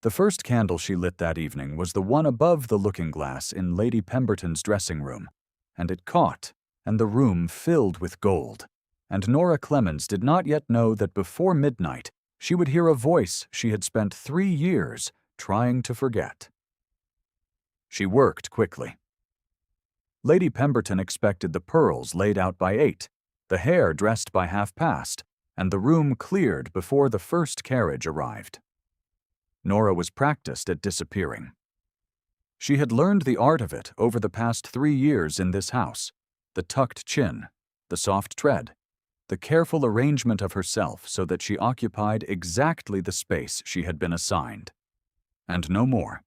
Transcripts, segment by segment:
The first candle she lit that evening was the one above the looking-glass in Lady Pemberton's dressing room, and it caught, and the room filled with gold, and Nora Clemens did not yet know that before midnight she would hear a voice she had spent 3 years trying to forget. She worked quickly. Lady Pemberton expected the pearls laid out by 8, the hair dressed by past, and the room cleared before the first carriage arrived. Nora was practiced at disappearing. She had learned the art of it over the past 3 years in this house, the tucked chin, the soft tread, the careful arrangement of herself so that she occupied exactly the space she had been assigned. And no more.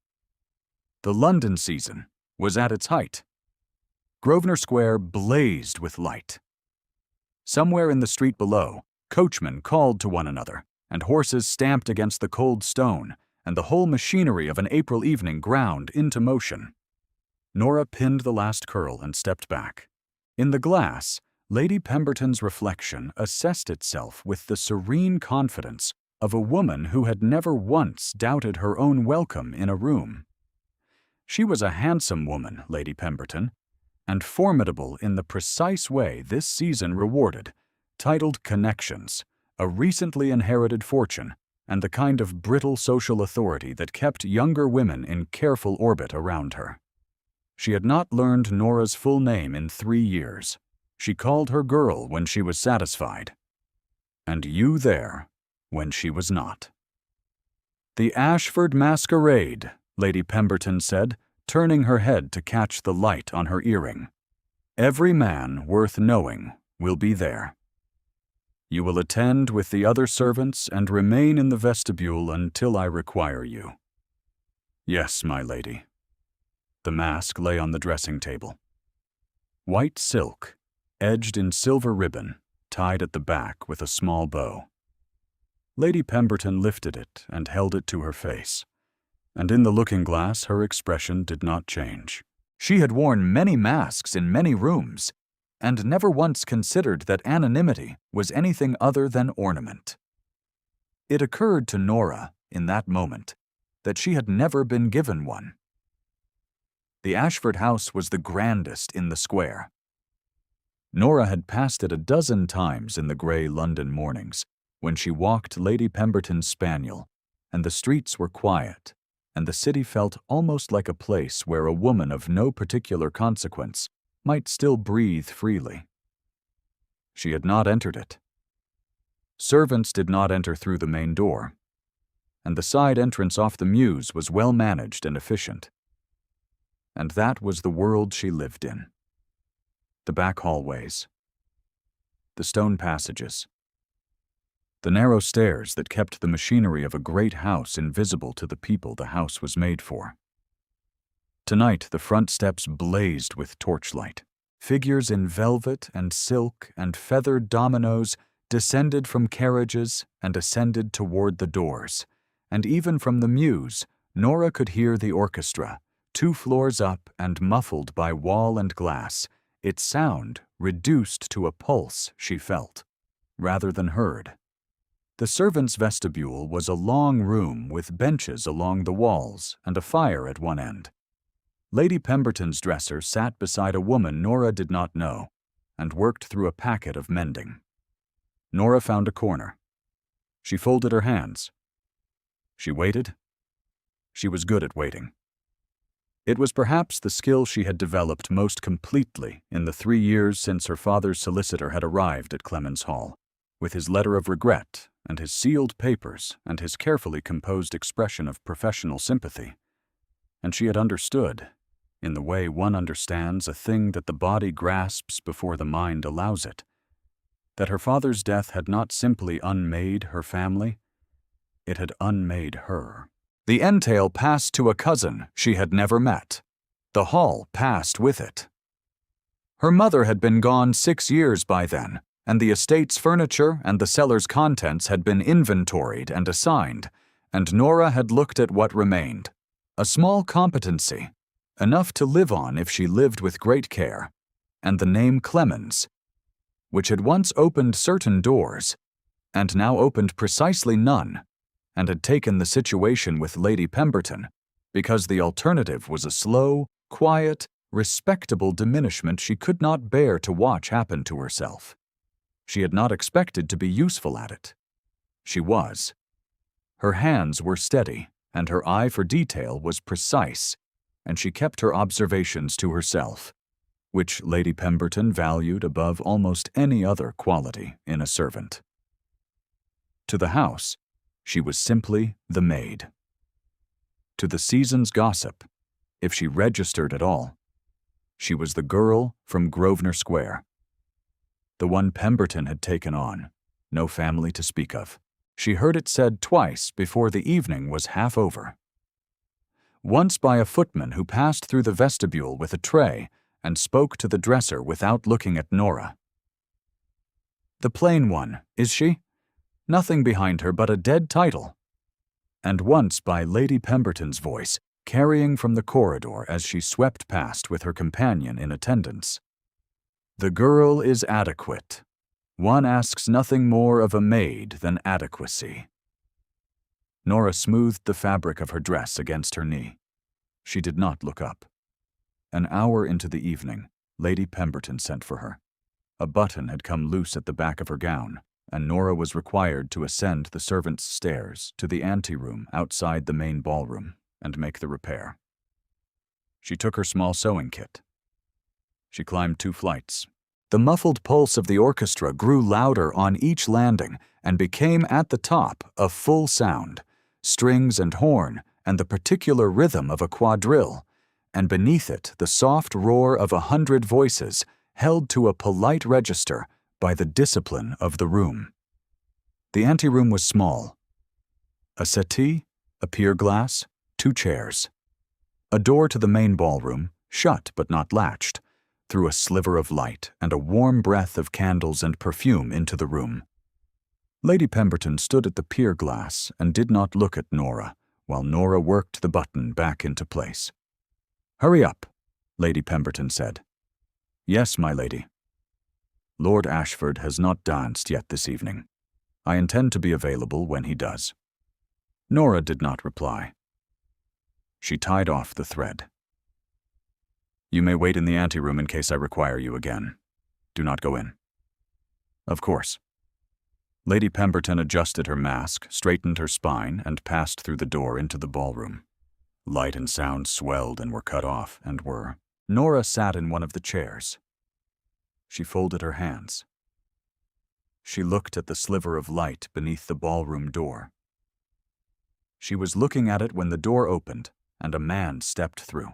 The London season was at its height. Grosvenor Square blazed with light. Somewhere in the street below, coachmen called to one another, and horses stamped against the cold stone, and the whole machinery of an April evening ground into motion. Nora pinned the last curl and stepped back. In the glass, Lady Pemberton's reflection assessed itself with the serene confidence of a woman who had never once doubted her own welcome in a room. She was a handsome woman, Lady Pemberton, and formidable in the precise way this season rewarded, titled connections, a recently inherited fortune, and the kind of brittle social authority that kept younger women in careful orbit around her. She had not learned Nora's full name in 3 years. She called her girl when she was satisfied, and you there when she was not. "The Ashford masquerade," Lady Pemberton said, turning her head to catch the light on her earring. "Every man worth knowing will be there. You will attend with the other servants and remain in the vestibule until I require you." "Yes, my lady." The mask lay on the dressing table. White silk, edged in silver ribbon, tied at the back with a small bow. Lady Pemberton lifted it and held it to her face, and in the looking-glass her expression did not change. She had worn many masks in many rooms, and never once considered that anonymity was anything other than ornament. It occurred to Nora, in that moment, that she had never been given one. The Ashford house was the grandest in the square. Nora had passed it a dozen times in the grey London mornings, when she walked Lady Pemberton's spaniel, and the streets were quiet, and the city felt almost like a place where a woman of no particular consequence might still breathe freely. She had not entered it. Servants did not enter through the main door, and the side entrance off the mews was well managed and efficient. And that was the world she lived in. The back hallways, the stone passages, the narrow stairs that kept the machinery of a great house invisible to the people the house was made for. Tonight the front steps blazed with torchlight. Figures in velvet and silk and feathered dominoes descended from carriages and ascended toward the doors, and even from the mews Nora could hear the orchestra, 2 floors up and muffled by wall and glass, its sound reduced to a pulse she felt, rather than heard. The servants' vestibule was a long room with benches along the walls and a fire at one end. Lady Pemberton's dresser sat beside a woman Nora did not know, and worked through a packet of mending. Nora found a corner. She folded her hands. She waited. She was good at waiting. It was perhaps the skill she had developed most completely in the 3 years since her father's solicitor had arrived at Clemens Hall, with his letter of regret and his sealed papers and his carefully composed expression of professional sympathy. And she had understood, in the way one understands a thing that the body grasps before the mind allows it, that her father's death had not simply unmade her family, it had unmade her. The entail passed to a cousin she had never met. The hall passed with it. Her mother had been gone 6 years by then, and the estate's furniture and the cellar's contents had been inventoried and assigned, and Nora had looked at what remained. A small competency, enough to live on if she lived with great care, and the name Clemens, which had once opened certain doors, and now opened precisely none, and had taken the situation with Lady Pemberton because the alternative was a slow, quiet, respectable diminishment she could not bear to watch happen to herself. She had not expected to be useful at it. She was. Her hands were steady, and her eye for detail was precise, and she kept her observations to herself, which Lady Pemberton valued above almost any other quality in a servant. To the house, she was simply the maid. To the season's gossip, if she registered at all, she was the girl from Grosvenor Square. The one Pemberton had taken on, no family to speak of. She heard it said twice before the evening was half over. Once by a footman who passed through the vestibule with a tray and spoke to the dresser without looking at Nora. The plain one, is she? Nothing behind her but a dead title. And once by Lady Pemberton's voice, carrying from the corridor as she swept past with her companion in attendance. The girl is adequate. One asks nothing more of a maid than adequacy. Nora smoothed the fabric of her dress against her knee. She did not look up. An hour into the evening, Lady Pemberton sent for her. A button had come loose at the back of her gown, and Nora was required to ascend the servants' stairs to the anteroom outside the main ballroom and make the repair. She took her small sewing kit. She climbed 2 flights. The muffled pulse of the orchestra grew louder on each landing and became at the top a full sound, strings and horn, and the particular rhythm of a quadrille, and beneath it the soft roar of 100 voices held to a polite register by the discipline of the room. The anteroom was small. A settee, a pier glass, 2 chairs. A door to the main ballroom, shut but not latched, threw a sliver of light and a warm breath of candles and perfume into the room. Lady Pemberton stood at the pier glass and did not look at Nora, while Nora worked the button back into place. "Hurry up," Lady Pemberton said. "Yes, my lady." "Lord Ashford has not danced yet this evening. I intend to be available when he does." Nora did not reply. She tied off the thread. "You may wait in the anteroom in case I require you again. Do not go in." "Of course." Lady Pemberton adjusted her mask, straightened her spine, and passed through the door into the ballroom. Light and sound swelled and were cut off, and were. Nora sat in one of the chairs. She folded her hands. She looked at the sliver of light beneath the ballroom door. She was looking at it when the door opened, and a man stepped through.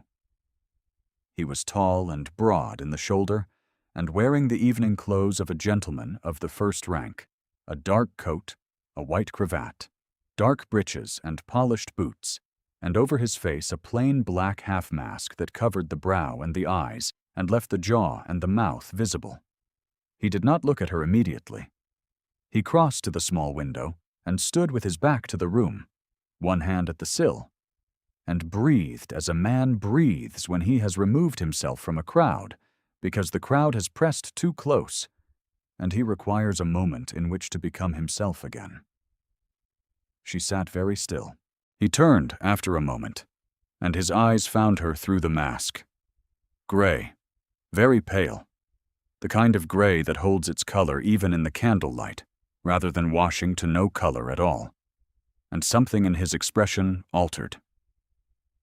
He was tall and broad in the shoulder, and wearing the evening clothes of a gentleman of the first rank, a dark coat, a white cravat, dark breeches and polished boots, and over his face a plain black half-mask that covered the brow and the eyes and left the jaw and the mouth visible. He did not look at her immediately. He crossed to the small window and stood with his back to the room, one hand at the sill, and breathed as a man breathes when he has removed himself from a crowd because the crowd has pressed too close, and he requires a moment in which to become himself again. She sat very still. He turned after a moment, and his eyes found her through the mask. Gray, very pale, the kind of gray that holds its color even in the candlelight, rather than washing to no color at all. And something in his expression altered.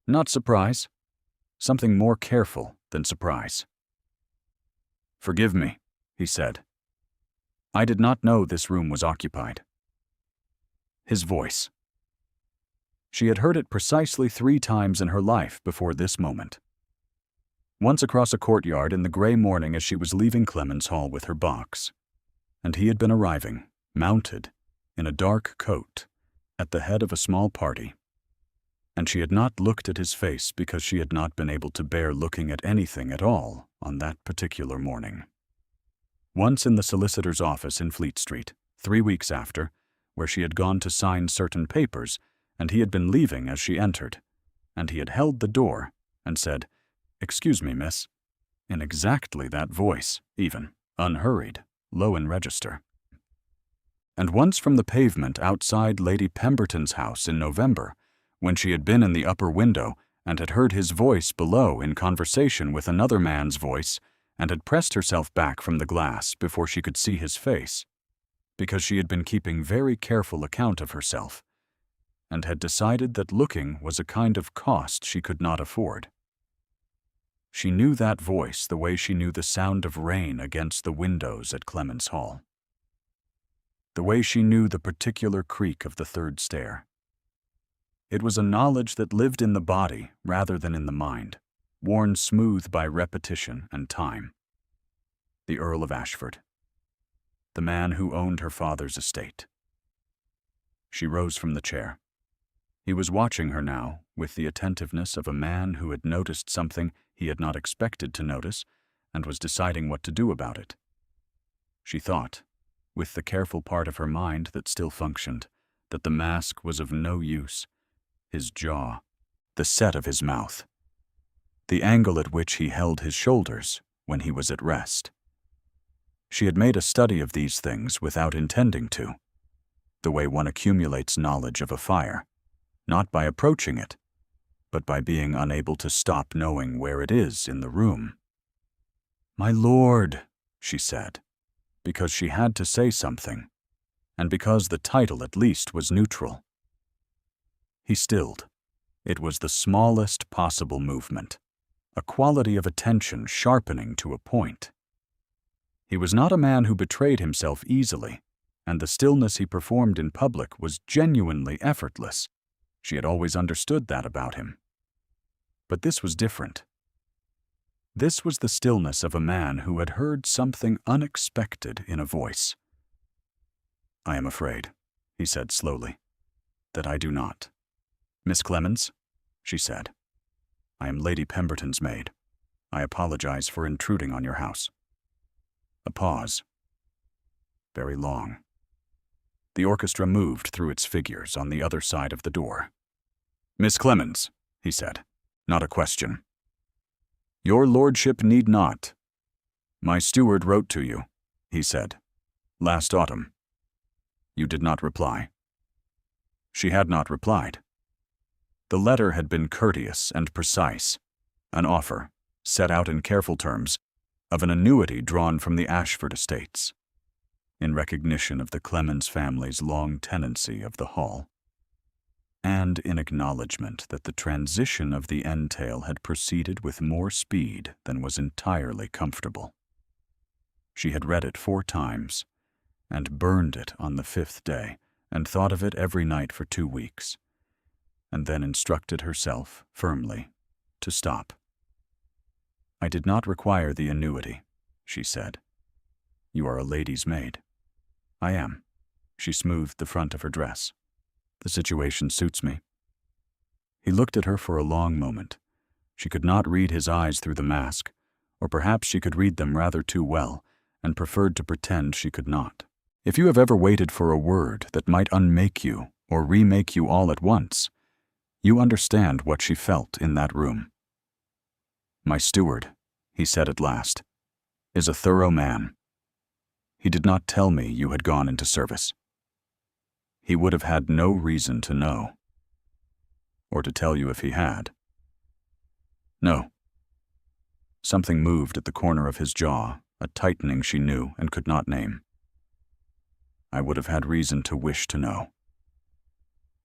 Not surprise, something more careful than surprise. "Forgive me," he said. "I did not know this room was occupied." His voice. She had heard it precisely 3 times in her life before this moment. Once across a courtyard in the gray morning as she was leaving Clemens Hall with her box, and he had been arriving, mounted, in a dark coat, at the head of a small party, and she had not looked at his face because she had not been able to bear looking at anything at all on that particular morning. Once in the solicitor's office in Fleet Street, 3 weeks after, where she had gone to sign certain papers, and he had been leaving as she entered, and he had held the door and said, "Excuse me, miss," in exactly that voice, even, unhurried, low in register. And once from the pavement outside Lady Pemberton's house in November, when she had been in the upper window and had heard his voice below in conversation with another man's voice, and had pressed herself back from the glass before she could see his face, because she had been keeping very careful account of herself, and had decided that looking was a kind of cost she could not afford. She knew that voice the way she knew the sound of rain against the windows at Clements Hall, the way she knew the particular creak of the third stair. It was a knowledge that lived in the body rather than in the mind, worn smooth by repetition and time. The Earl of Ashford, the man who owned her father's estate. She rose from the chair. He was watching her now with the attentiveness of a man who had noticed something he had not expected to notice and was deciding what to do about it. She thought, with the careful part of her mind that still functioned, that the mask was of no use. His jaw, the set of his mouth, the angle at which he held his shoulders when he was at rest. She had made a study of these things without intending to, the way one accumulates knowledge of a fire, not by approaching it, but by being unable to stop knowing where it is in the room. "My lord," she said, because she had to say something, and because the title at least was neutral. He stilled. It was the smallest possible movement, a quality of attention sharpening to a point. He was not a man who betrayed himself easily, and the stillness he performed in public was genuinely effortless. She had always understood that about him. But this was different. This was the stillness of a man who had heard something unexpected in a voice. "I am afraid," he said slowly, "that I do not." "Miss Clemens," she said, "I am Lady Pemberton's maid. I apologize for intruding on your house." A pause. Very long. The orchestra moved through its figures on the other side of the door. "Miss Clemens," he said, "not a question." "Your lordship need not." "My steward wrote to you," he said, "last autumn." "You did not reply." She had not replied. The letter had been courteous and precise, an offer, set out in careful terms, of an annuity drawn from the Ashford estates, in recognition of the Clemens family's long tenancy of the hall, and in acknowledgment that the transition of the entail had proceeded with more speed than was entirely comfortable. She had read it 4 times, and burned it on the 5th day, and thought of it every night for 2 weeks, and then instructed herself, firmly, to stop. "I did not require the annuity," she said. "You are a lady's maid." "I am." She smoothed the front of her dress. "The situation suits me." He looked at her for a long moment. She could not read his eyes through the mask, or perhaps she could read them rather too well, and preferred to pretend she could not. If you have ever waited for a word that might unmake you or remake you all at once, you understand what she felt in that room. "My steward," he said at last, "is a thorough man. He did not tell me you had gone into service. He would have had no reason to know, or to tell you if he had." "No." Something moved at the corner of his jaw, a tightening she knew and could not name. "I would have had reason to wish to know."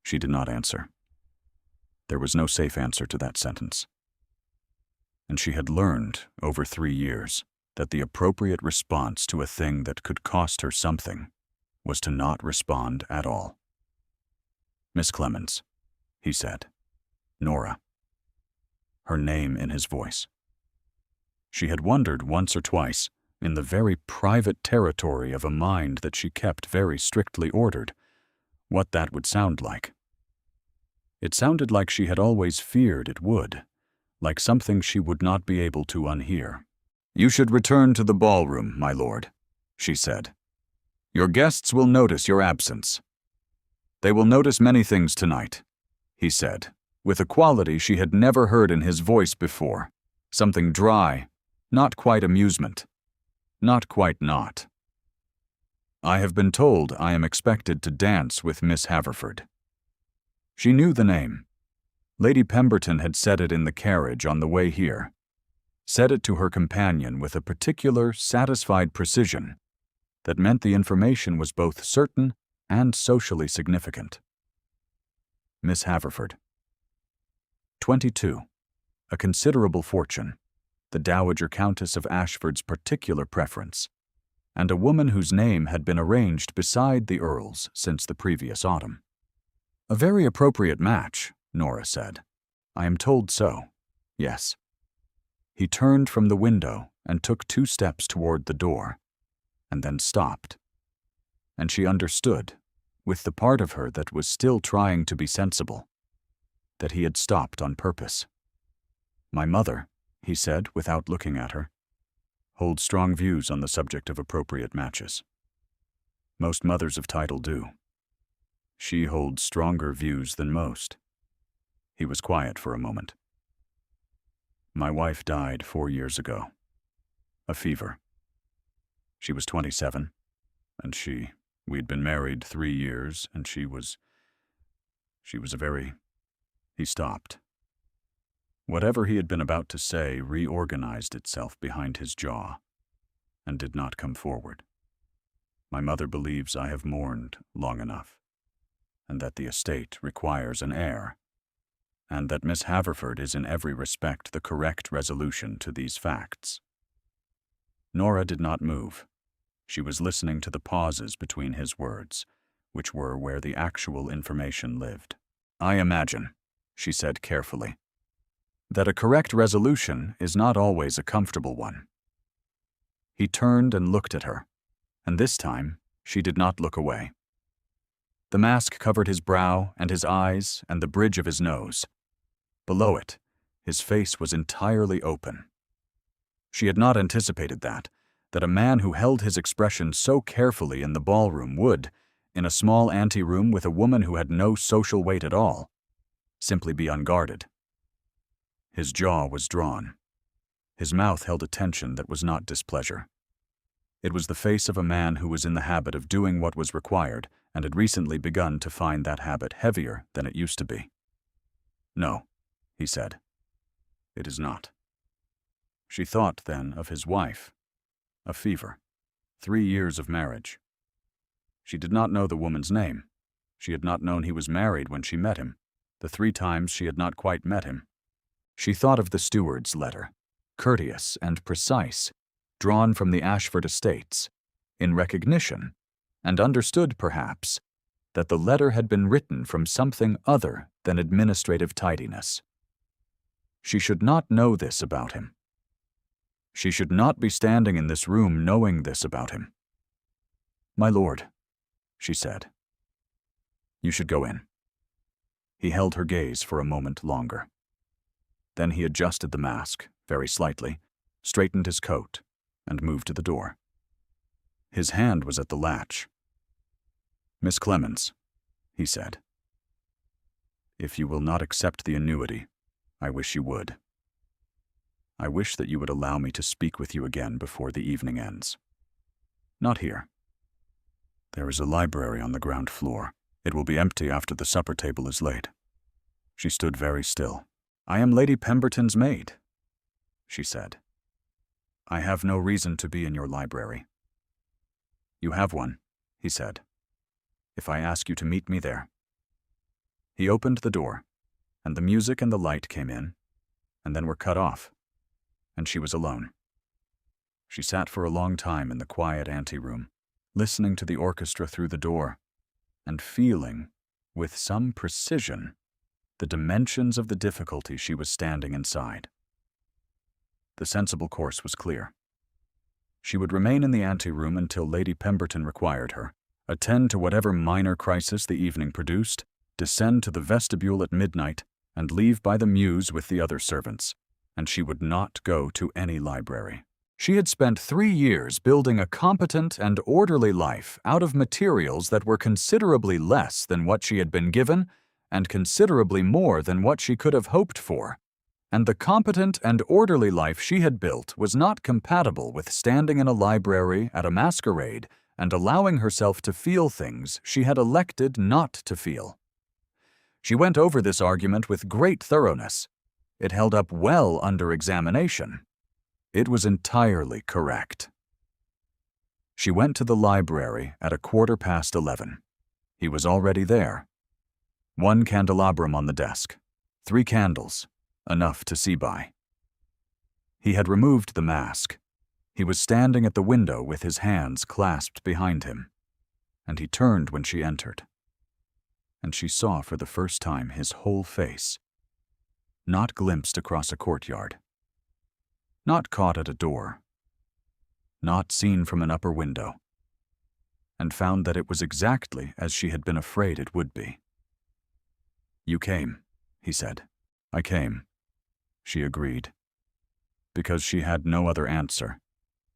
She did not answer. There was no safe answer to that sentence. And she had learned, over 3 years, that the appropriate response to a thing that could cost her something was to not respond at all. "Miss Clemens," he said. "Nora." Her name in his voice. She had wondered once or twice, in the very private territory of a mind that she kept very strictly ordered, what that would sound like. It sounded like she had always feared it would, like something she would not be able to unhear. "You should return to the ballroom, my lord," she said. "Your guests will notice your absence." "They will notice many things tonight," he said, with a quality she had never heard in his voice before, something dry, not quite amusement, not quite not. I have been told I am expected to dance with Miss Haverford. She knew the name. Lady Pemberton had said it in the carriage on the way here. Said it to her companion with a particular, satisfied precision that meant the information was both certain and socially significant. Miss Haverford. 22. A considerable fortune, the Dowager Countess of Ashford's particular preference, and a woman whose name had been arranged beside the Earl's since the previous autumn. A very appropriate match, Nora said. I am told so. Yes. He turned from the window and took 2 steps toward the door, and then stopped. And she understood, with the part of her that was still trying to be sensible, that he had stopped on purpose. My mother, he said without looking at her, holds strong views on the subject of appropriate matches. Most mothers of title do. She holds stronger views than most. He was quiet for a moment. My wife died 4 years ago. A fever. She was 27, and we'd been married 3 years, and she was a very... He stopped. Whatever he had been about to say reorganized itself behind his jaw, and did not come forward. My mother believes I have mourned long enough, and that the estate requires an heir, and that Miss Haverford is in every respect the correct resolution to these facts. Nora did not move. She was listening to the pauses between his words, which were where the actual information lived. I imagine, she said carefully, that a correct resolution is not always a comfortable one. He turned and looked at her, and this time she did not look away. The mask covered his brow and his eyes and the bridge of his nose. Below it, his face was entirely open. She had not anticipated that a man who held his expression so carefully in the ballroom would, in a small anteroom with a woman who had no social weight at all, simply be unguarded. His jaw was drawn. His mouth held a tension that was not displeasure. It was the face of a man who was in the habit of doing what was required and had recently begun to find that habit heavier than it used to be. No, he said. It is not. She thought then of his wife. A fever. 3 years of marriage. She did not know the woman's name. She had not known he was married when she met him. The 3 times she had not quite met him. She thought of the steward's letter, courteous and precise, drawn from the Ashford estates, in recognition, and understood, perhaps, that the letter had been written from something other than administrative tidiness. She should not know this about him. She should not be standing in this room knowing this about him. My lord, she said. You should go in. He held her gaze for a moment longer. Then he adjusted the mask, very slightly, straightened his coat, and moved to the door. His hand was at the latch. Miss Clemens, he said. If you will not accept the annuity, I wish you would. I wish that you would allow me to speak with you again before the evening ends. Not here. There is a library on the ground floor. It will be empty after the supper table is laid. She stood very still. I am Lady Pemberton's maid, she said. I have no reason to be in your library. You have one, he said, if I ask you to meet me there. He opened the door, and the music and the light came in, and then were cut off, and she was alone. She sat for a long time in the quiet anteroom, listening to the orchestra through the door, and feeling, with some precision, the dimensions of the difficulty she was standing inside. The sensible course was clear. She would remain in the anteroom until Lady Pemberton required her, attend to whatever minor crisis the evening produced, descend to the vestibule at midnight, and leave by the mews with the other servants, and she would not go to any library. She had spent 3 years building a competent and orderly life out of materials that were considerably less than what she had been given and considerably more than what she could have hoped for. And the competent and orderly life she had built was not compatible with standing in a library at a masquerade and allowing herself to feel things she had elected not to feel. She went over this argument with great thoroughness. It held up well under examination. It was entirely correct. She went to the library at 11:15. He was already there. 1 candelabrum on the desk, 3 candles, enough to see by. He had removed the mask. He was standing at the window with his hands clasped behind him, and he turned when she entered. And she saw for the first time his whole face, not glimpsed across a courtyard, not caught at a door, not seen from an upper window, and found that it was exactly as she had been afraid it would be. "You came," he said. "I came," she agreed, because she had no other answer,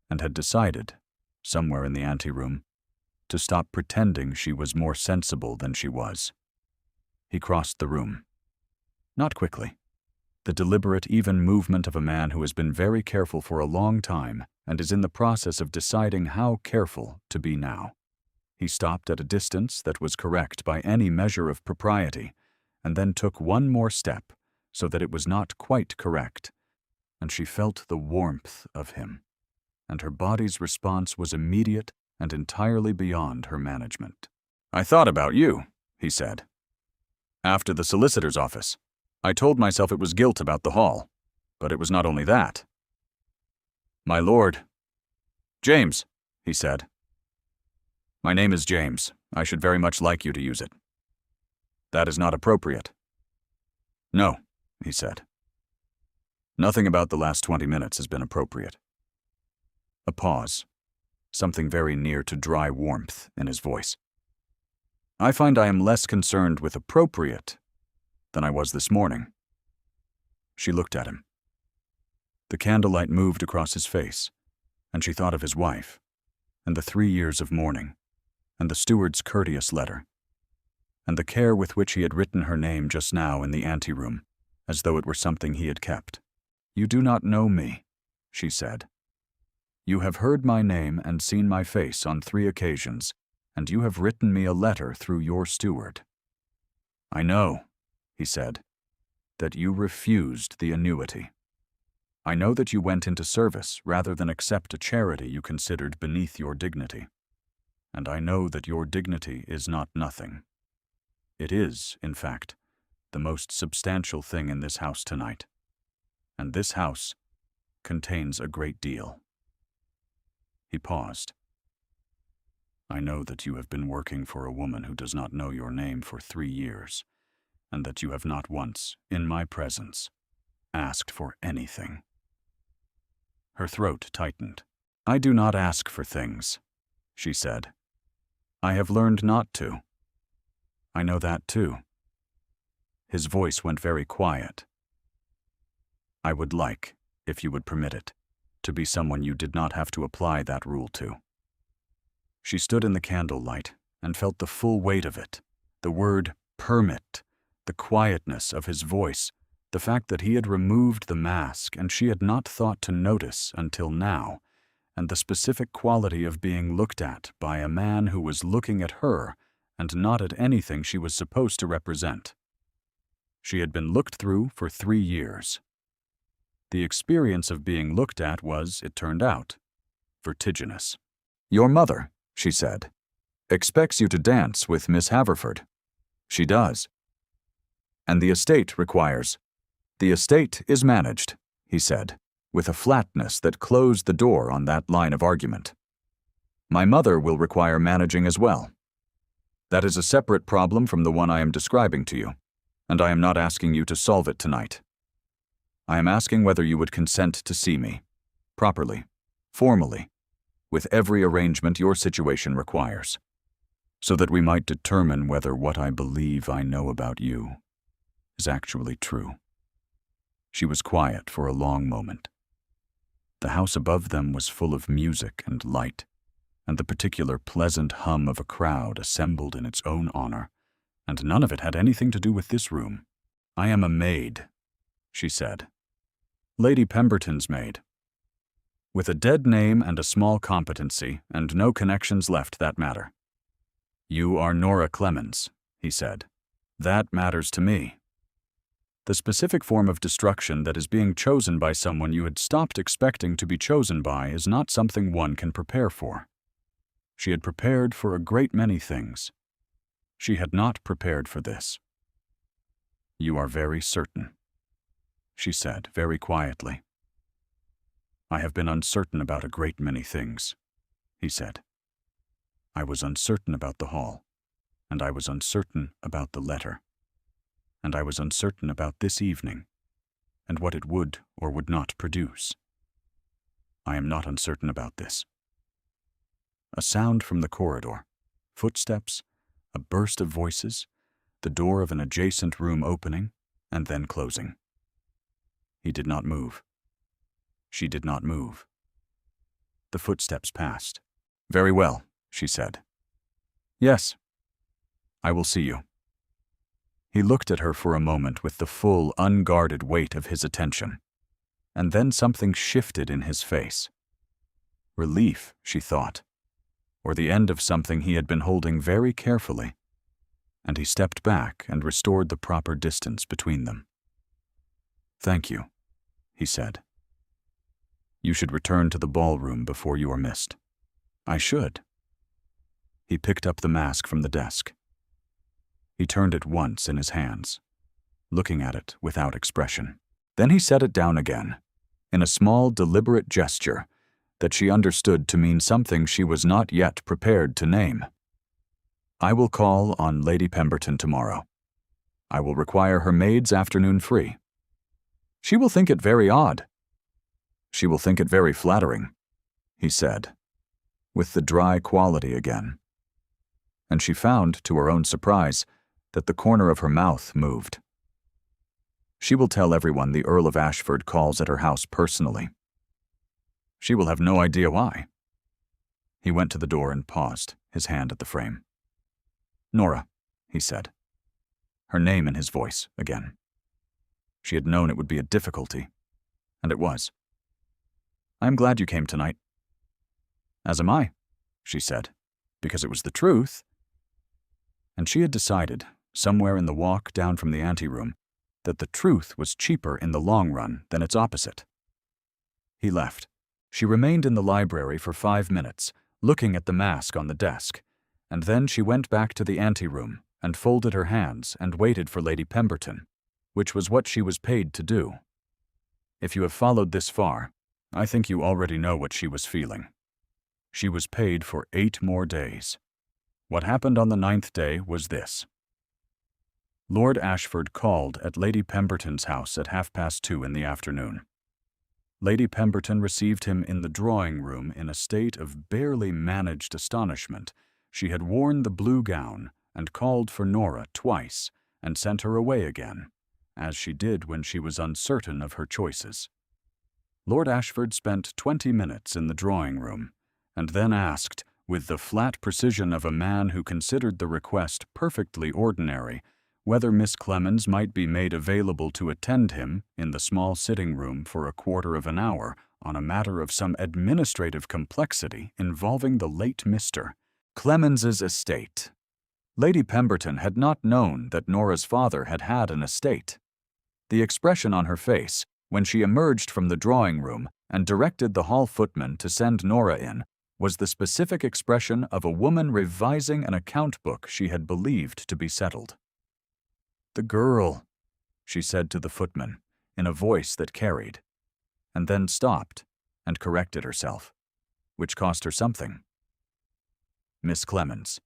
and had decided, somewhere in the anteroom, to stop pretending she was more sensible than she was. He crossed the room. Not quickly. The deliberate, even movement of a man who has been very careful for a long time and is in the process of deciding how careful to be now. He stopped at a distance that was correct by any measure of propriety, and then took one more step so that it was not quite correct, and she felt the warmth of him, and her body's response was immediate and entirely beyond her management. "I thought about you," he said. "After the solicitor's office, I told myself it was guilt about the hall, but it was not only that. My lord—" "James," he said. "My name is James. I should very much like you to use it." "That is not appropriate." "No," he said. "Nothing about the last 20 minutes has been appropriate." A pause, something very near to dry warmth in his voice. "I find I am less concerned with appropriate than I was this morning." She looked at him. The candlelight moved across his face, and she thought of his wife, and the 3 years of mourning, and the steward's courteous letter, and the care with which he had written her name just now in the anteroom, as though it were something he had kept. "You do not know me," she said. "You have heard my name and seen my face on 3 occasions, and you have written me a letter through your steward. I know," he said, "that you refused the annuity. I know that you went into service rather than accept a charity you considered beneath your dignity. And I know that your dignity is not nothing. It is, in fact, the most substantial thing in this house tonight. And this house contains a great deal." He paused. "I know that you have been working for a woman who does not know your name for 3 years, and that you have not once, in my presence, asked for anything." Her throat tightened. "I do not ask for things," she said. "I have learned not to. I know that too." His voice went very quiet. "I would like, if you would permit it, to be someone you did not have to apply that rule to." She stood in the candlelight and felt the full weight of it, the word permit, the quietness of his voice, the fact that he had removed the mask and she had not thought to notice until now, and the specific quality of being looked at by a man who was looking at her and not at anything she was supposed to represent. She had been looked through for 3 years. The experience of being looked at was, it turned out, vertiginous. "Your mother," she said, "expects you to dance with Miss Haverford. She does. And the estate requires—" "The estate is managed," he said, with a flatness that closed the door on that line of argument. "My mother will require managing as well. That is a separate problem from the one I am describing to you, and I am not asking you to solve it tonight. I am asking whether you would consent to see me, properly, formally, with every arrangement your situation requires, so that we might determine whether what I believe I know about you is actually true." She was quiet for a long moment. The house above them was full of music and light, and the particular pleasant hum of a crowd assembled in its own honor, and none of it had anything to do with this room. "I am a maid," she said. "Lady Pemberton's maid." with a dead name and a small competency and no connections left that matter. "You are Nora Clemens," he said. "That matters to me." The specific form of destruction that is being chosen by someone you had stopped expecting to be chosen by is not something one can prepare for. She had prepared for a great many things. She had not prepared for this. "You are very certain," she said very quietly. "I have been uncertain about a great many things," he said. "I was uncertain about the hall, and I was uncertain about the letter, and I was uncertain about this evening, and what it would or would not produce. I am not uncertain about this." A sound from the corridor, footsteps, a burst of voices, the door of an adjacent room opening and then closing. He did not move. She did not move. The footsteps passed. "Very well," she said. "Yes. I will see you." He looked at her for a moment with the full, unguarded weight of his attention, and then something shifted in his face. Relief, she thought, or the end of something he had been holding very carefully, and he stepped back and restored the proper distance between them. "Thank you," he said. "You should return to the ballroom before you are missed." "I should." He picked up the mask from the desk. He turned it once in his hands, looking at it without expression. Then he set it down again, in a small, deliberate gesture that she understood to mean something she was not yet prepared to name. "I will call on Lady Pemberton tomorrow. I will require her maid's afternoon free. She will think it very odd. She will think it very flattering," he said, with the dry quality again. And she found, to her own surprise, that the corner of her mouth moved. "She will tell everyone the Earl of Ashford calls at her house personally. She will have no idea why." He went to the door and paused, his hand at the frame. "Nora," he said, her name in his voice again. She had known it would be a difficulty, and it was. "I am glad you came tonight." "As am I," she said, because it was the truth. And she had decided, somewhere in the walk down from the anteroom, that the truth was cheaper in the long run than its opposite. He left. She remained in the library for 5 minutes, looking at the mask on the desk, and then she went back to the anteroom and folded her hands and waited for Lady Pemberton, which was what she was paid to do. If you have followed this far, I think you already know what she was feeling. She was paid for 8 more days. What happened on the 9th day was this. Lord Ashford called at Lady Pemberton's house at 2:30 in the afternoon. Lady Pemberton received him in the drawing-room in a state of barely managed astonishment. She had worn the blue gown and called for Nora twice and sent her away again, as she did when she was uncertain of her choices. Lord Ashford spent 20 minutes in the drawing-room, and then asked, with the flat precision of a man who considered the request perfectly ordinary, whether Miss Clemens might be made available to attend him in the small sitting-room for a quarter of an hour on a matter of some administrative complexity involving the late Mr. Clemens's estate. Lady Pemberton had not known that Nora's father had had an estate. The expression on her face, when she emerged from the drawing-room and directed the hall footman to send Nora in, was the specific expression of a woman revising an account book she had believed to be settled. "The girl," she said to the footman, in a voice that carried, and then stopped and corrected herself, which cost her something. Miss Clemens.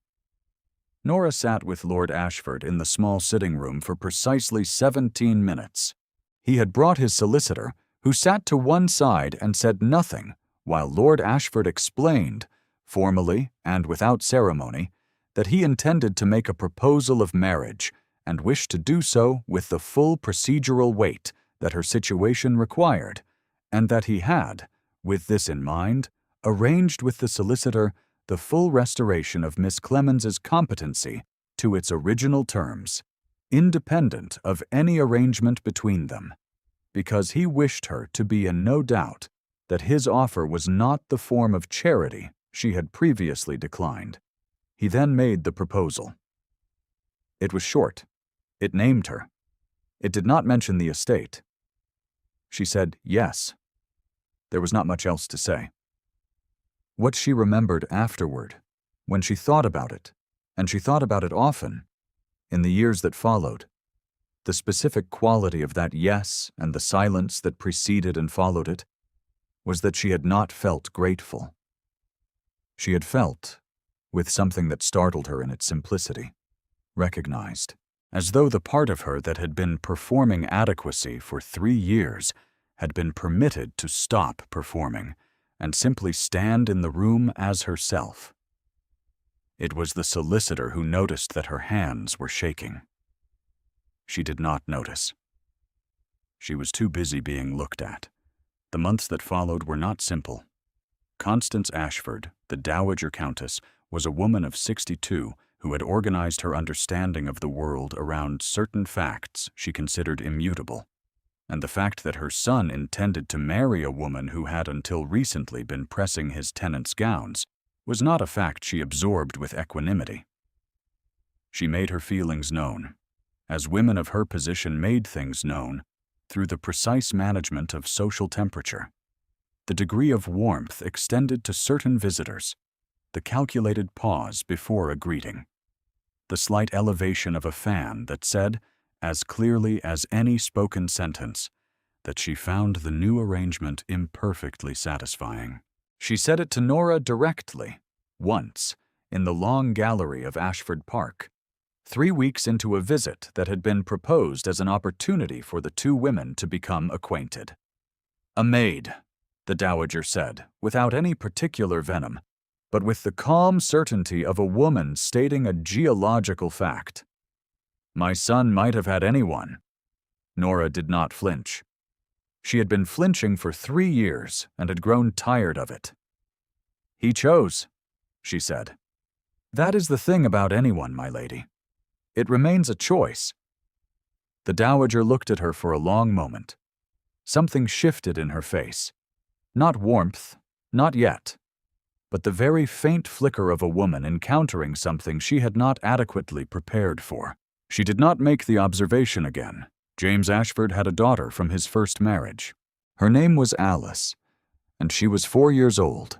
Nora sat with Lord Ashford in the small sitting-room for precisely 17 minutes. He had brought his solicitor, who sat to one side and said nothing, while Lord Ashford explained, formally and without ceremony, that he intended to make a proposal of marriage and wished to do so with the full procedural weight that her situation required, and that he had, with this in mind, arranged with the solicitor the full restoration of Miss Clemens's competency to its original terms, independent of any arrangement between them, because he wished her to be in no doubt that his offer was not the form of charity she had previously declined. He then made the proposal. It was short. It named her. It did not mention the estate. She said yes. There was not much else to say. What she remembered afterward, when she thought about it, and she thought about it often, in the years that followed, the specific quality of that yes and the silence that preceded and followed it, was that she had not felt grateful. She had felt, with something that startled her in its simplicity, recognized, as though the part of her that had been performing adequacy for 3 years had been permitted to stop performing and simply stand in the room as herself. It was the solicitor who noticed that her hands were shaking. She did not notice. She was too busy being looked at. The months that followed were not simple. Constance Ashford, the Dowager Countess, was a woman of 62 who had organized her understanding of the world around certain facts she considered immutable, and the fact that her son intended to marry a woman who had until recently been pressing his tenant's gowns was not a fact she absorbed with equanimity. She made her feelings known, as women of her position made things known, through the precise management of social temperature. The degree of warmth extended to certain visitors, the calculated pause before a greeting, the slight elevation of a fan that said, as clearly as any spoken sentence, that she found the new arrangement imperfectly satisfying. She said it to Nora directly, once, in the long gallery of Ashford Park, 3 weeks into a visit that had been proposed as an opportunity for the two women to become acquainted. "A maid," the dowager said, without any particular venom, but with the calm certainty of a woman stating a geological fact. "My son might have had anyone." Nora did not flinch. She had been flinching for 3 years and had grown tired of it. "He chose," she said. "That is the thing about anyone, my lady. It remains a choice." The dowager looked at her for a long moment. Something shifted in her face. Not warmth, not yet, but the very faint flicker of a woman encountering something she had not adequately prepared for. She did not make the observation again. James Ashford had a daughter from his first marriage. Her name was Alice, and she was 4 years old,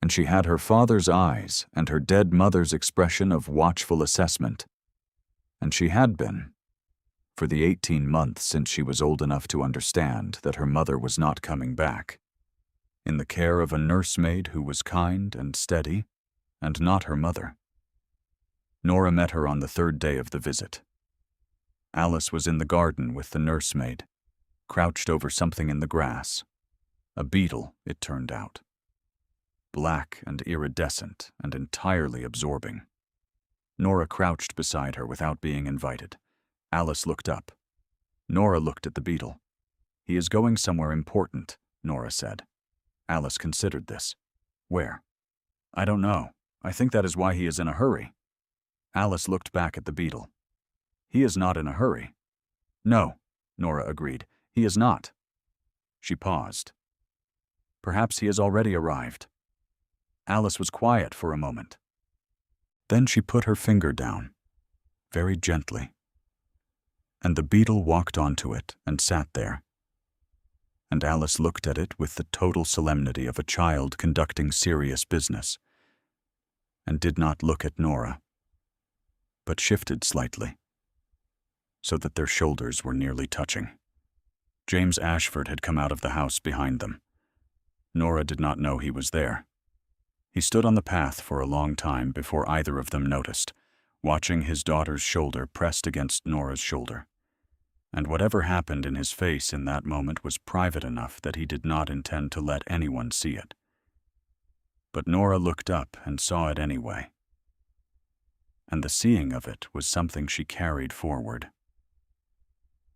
and she had her father's eyes and her dead mother's expression of watchful assessment. And she had been, for the 18 months since she was old enough to understand that her mother was not coming back, in the care of a nursemaid who was kind and steady, and not her mother. Nora met her on the 3rd day of the visit. Alice was in the garden with the nursemaid, crouched over something in the grass. A beetle, it turned out. Black and iridescent and entirely absorbing. Nora crouched beside her without being invited. Alice looked up. Nora looked at the beetle. "He is going somewhere important," Nora said. Alice considered this. "Where?" "I don't know. I think that is why he is in a hurry." Alice looked back at the beetle. "He is not in a hurry." "No," Nora agreed. "He is not." She paused. "Perhaps he has already arrived." Alice was quiet for a moment. Then she put her finger down, very gently, and the beetle walked onto it and sat there. And Alice looked at it with the total solemnity of a child conducting serious business, and did not look at Nora, but shifted slightly, so that their shoulders were nearly touching. James Ashford had come out of the house behind them. Nora did not know he was there. He stood on the path for a long time before either of them noticed, watching his daughter's shoulder pressed against Nora's shoulder. And whatever happened in his face in that moment was private enough that he did not intend to let anyone see it. But Nora looked up and saw it anyway. And the seeing of it was something she carried forward.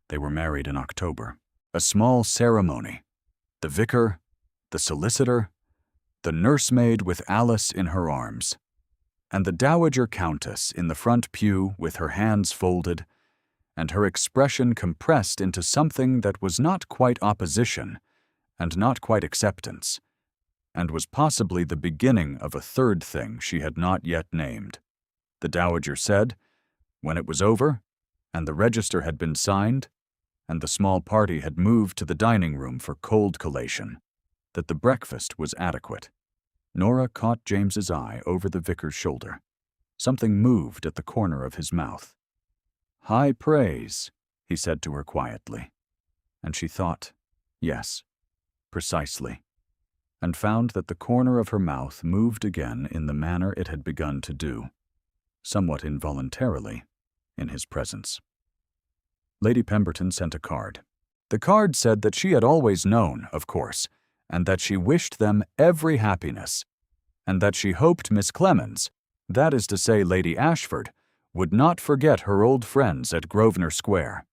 They were married in October. A small ceremony. The vicar, the solicitor, the nursemaid with Alice in her arms, and the Dowager Countess in the front pew with her hands folded, and her expression compressed into something that was not quite opposition, and not quite acceptance, and was possibly the beginning of a third thing she had not yet named. The dowager said, when it was over, and the register had been signed, and the small party had moved to the dining room for cold collation, that the breakfast was adequate. Nora caught James's eye over the vicar's shoulder. Something moved at the corner of his mouth. "High praise," he said to her quietly. And she thought, yes, precisely, and found that the corner of her mouth moved again in the manner it had begun to do, somewhat involuntarily, in his presence. Lady Pemberton sent a card. The card said that she had always known, of course, and that she wished them every happiness, and that she hoped Miss Clemens, that is to say Lady Ashford, would not forget her old friends at Grosvenor Square.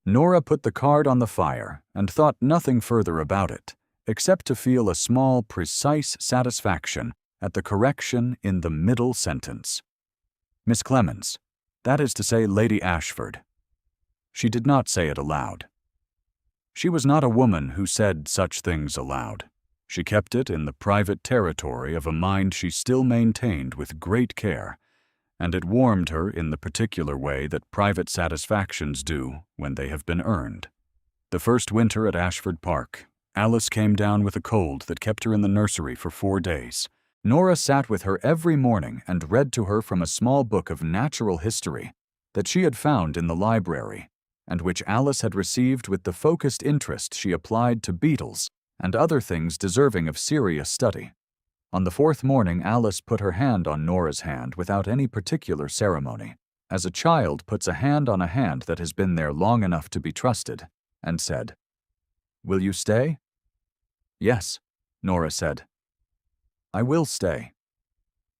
Nora put the card on the fire and thought nothing further about it, except to feel a small, precise satisfaction at the correction in the middle sentence. Miss Clemens, that is to say Lady Ashford. She did not say it aloud. She was not a woman who said such things aloud. She kept it in the private territory of a mind she still maintained with great care, and it warmed her in the particular way that private satisfactions do when they have been earned. The first winter at Ashford Park, Alice came down with a cold that kept her in the nursery for 4 days. Nora sat with her every morning and read to her from a small book of natural history that she had found in the library, and which Alice had received with the focused interest she applied to beetles and other things deserving of serious study. On the 4th morning, Alice put her hand on Nora's hand without any particular ceremony, as a child puts a hand on a hand that has been there long enough to be trusted, and said, "Will you stay?" "Yes," Nora said. "I will stay."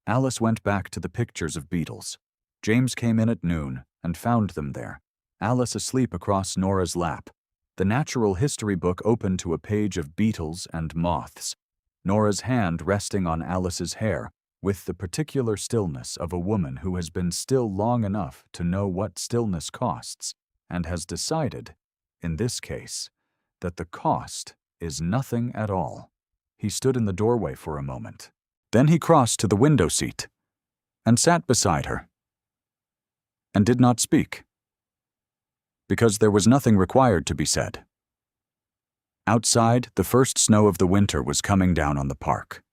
Alice went back to the pictures of beetles. James came in at noon and found them there, Alice asleep across Nora's lap, the natural history book open to a page of beetles and moths, Nora's hand resting on Alice's hair with the particular stillness of a woman who has been still long enough to know what stillness costs, and has decided, in this case, that the cost is nothing at all. He stood in the doorway for a moment. Then he crossed to the window seat and sat beside her, and did not speak, because there was nothing required to be said. Outside, the first snow of the winter was coming down on the park.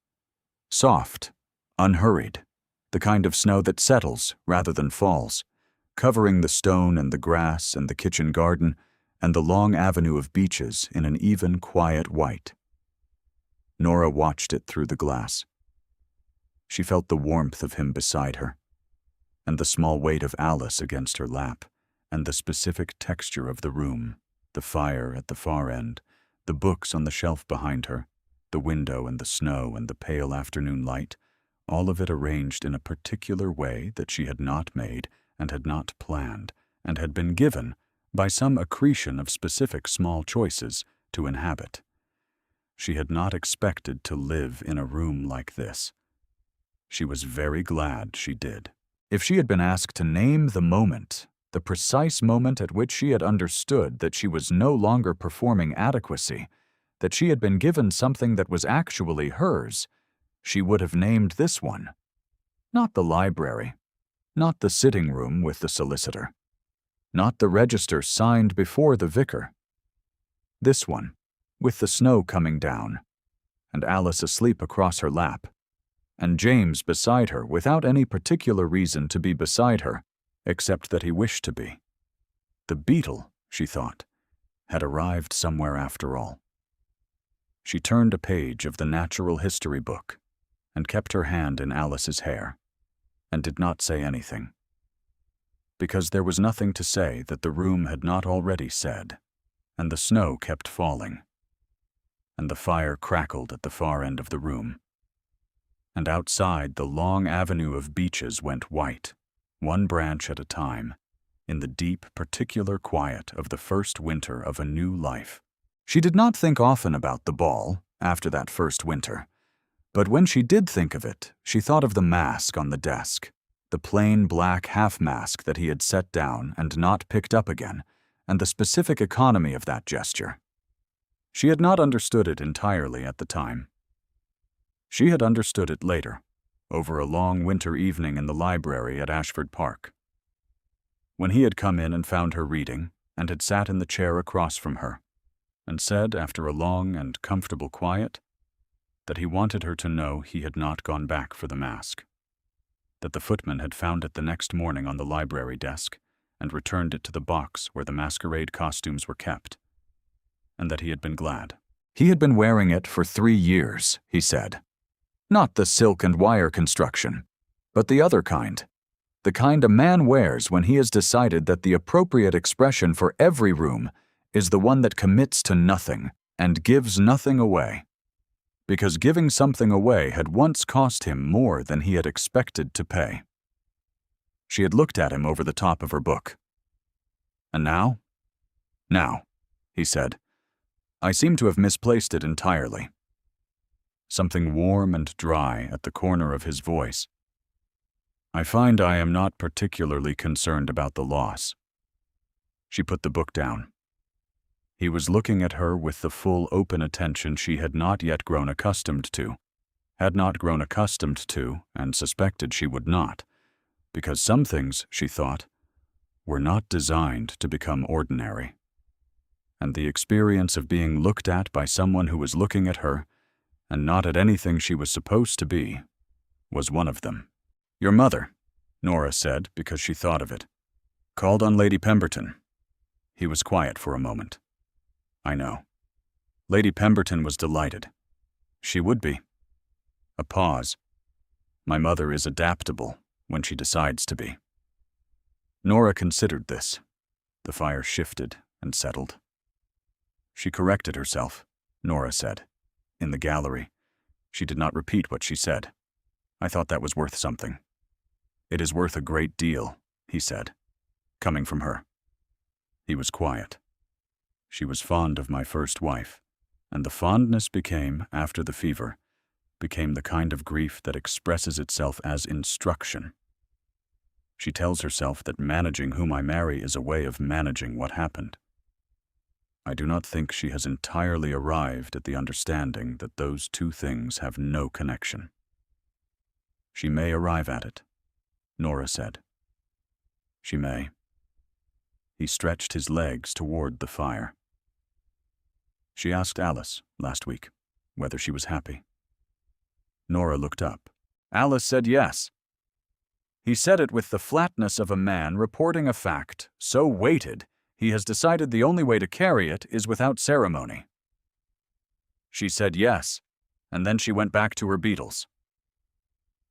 Soft, unhurried, the kind of snow that settles rather than falls, covering the stone and the grass and the kitchen garden and the long avenue of beeches in an even, quiet white. Nora watched it through the glass. She felt the warmth of him beside her, and the small weight of Alice against her lap, and the specific texture of the room, the fire at the far end, the books on the shelf behind her, the window and the snow and the pale afternoon light, all of it arranged in a particular way that she had not made and had not planned, and had been given, by some accretion of specific small choices, to inhabit. She had not expected to live in a room like this. She was very glad she did. If she had been asked to name the moment, the precise moment at which she had understood that she was no longer performing adequacy, that she had been given something that was actually hers, she would have named this one. Not the library, not the sitting room with the solicitor, not the register signed before the vicar. This one, with the snow coming down, and Alice asleep across her lap, and James beside her without any particular reason to be beside her, except that he wished to be. The beetle, she thought, had arrived somewhere after all. She turned a page of the natural history book and kept her hand in Alice's hair, and did not say anything, because there was nothing to say that the room had not already said, and the snow kept falling, and the fire crackled at the far end of the room, and outside the long avenue of beeches went white, one branch at a time, in the deep, particular quiet of the first winter of a new life. She did not think often about the ball after that first winter, but when she did think of it, she thought of the mask on the desk, the plain black half-mask that he had set down and not picked up again, and the specific economy of that gesture. She had not understood it entirely at the time. She had understood it later, over a long winter evening in the library at Ashford Park. When he had come in and found her reading, and had sat in the chair across from her, and said, after a long and comfortable quiet, that he wanted her to know he had not gone back for the mask, that the footman had found it the next morning on the library desk and returned it to the box where the masquerade costumes were kept, and that he had been glad. He had been wearing it for 3 years, he said. Not the silk and wire construction, but the other kind. The kind a man wears when he has decided that the appropriate expression for every room is the one that commits to nothing and gives nothing away. Because giving something away had once cost him more than he had expected to pay. She had looked at him over the top of her book. And now? Now, he said, I seem to have misplaced it entirely. Something warm and dry at the corner of his voice. I find I am not particularly concerned about the loss. She put the book down. He was looking at her with the full open attention she had not yet grown accustomed to, and suspected she would not, because some things, she thought, were not designed to become ordinary. And the experience of being looked at by someone who was looking at her, and not at anything she was supposed to be, was one of them. Your mother, Nora said, because she thought of it, called on Lady Pemberton. He was quiet for a moment. I know. Lady Pemberton was delighted. She would be. A pause. My mother is adaptable when she decides to be. Nora considered this. The fire shifted and settled. She corrected herself, Nora said. In the gallery, she did not repeat what she said. I thought that was worth something. It is worth a great deal, he said, coming from her. He was quiet. She was fond of my first wife, and the fondness became, after the fever, became the kind of grief that expresses itself as instruction. She tells herself that managing whom I marry is a way of managing what happened. I do not think she has entirely arrived at the understanding that those two things have no connection. She may arrive at it, Nora said. She may. He stretched his legs toward the fire. She asked Alice, last week, whether she was happy. Nora looked up. Alice said yes. He said it with the flatness of a man reporting a fact so weighted he has decided the only way to carry it is without ceremony. She said yes, and then she went back to her beetles.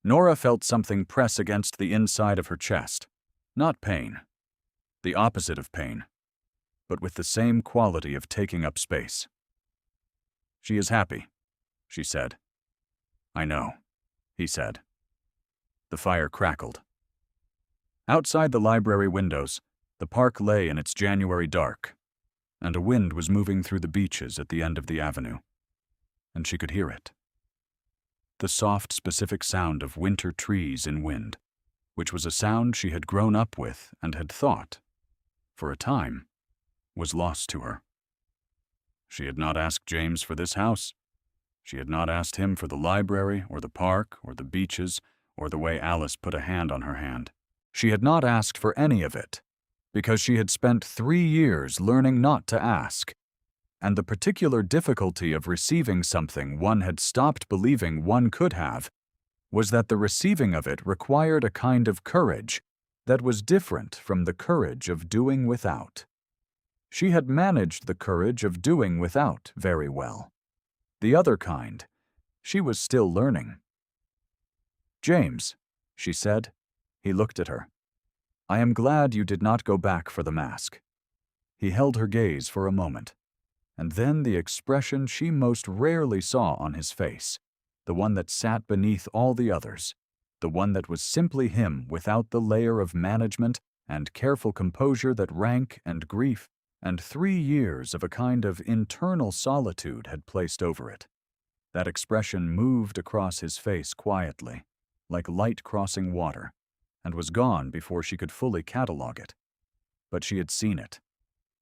Nora felt something press against the inside of her chest. Not pain. The opposite of pain, but with the same quality of taking up space. She is happy, she said. I know, he said. The fire crackled. Outside the library windows, the park lay in its January dark, and a wind was moving through the beeches at the end of the avenue, and she could hear it. The soft, specific sound of winter trees in wind, which was a sound she had grown up with and had thought, for a time, was lost to her. She had not asked James for this house. She had not asked him for the library or the park or the beaches or the way Alice put a hand on her hand. She had not asked for any of it, because she had spent 3 years learning not to ask, and the particular difficulty of receiving something one had stopped believing one could have was that the receiving of it required a kind of courage that was different from the courage of doing without. She had managed the courage of doing without very well. The other kind, she was still learning. James, she said. He looked at her. I am glad you did not go back for the mask. He held her gaze for a moment, and then the expression she most rarely saw on his face, the one that sat beneath all the others, the one that was simply him without the layer of management and careful composure that rank and grief and 3 years of a kind of internal solitude had placed over it. That expression moved across his face quietly, like light crossing water, and was gone before she could fully catalogue it. But she had seen it,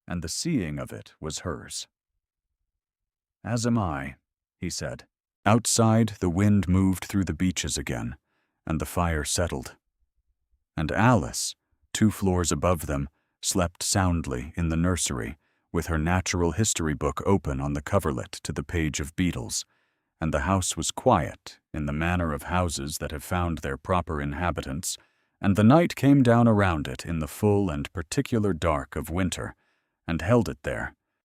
and the seeing of it was hers. "As am I," he said. Outside, the wind moved through the beeches again, and the fire settled. And Alice, 2 floors above them, slept soundly in the nursery, with her natural history book open on the coverlet to the page of beetles, and the house was quiet in the manner of houses that have found their proper inhabitants, and the night came down around it in the full and particular dark of winter, and held it there,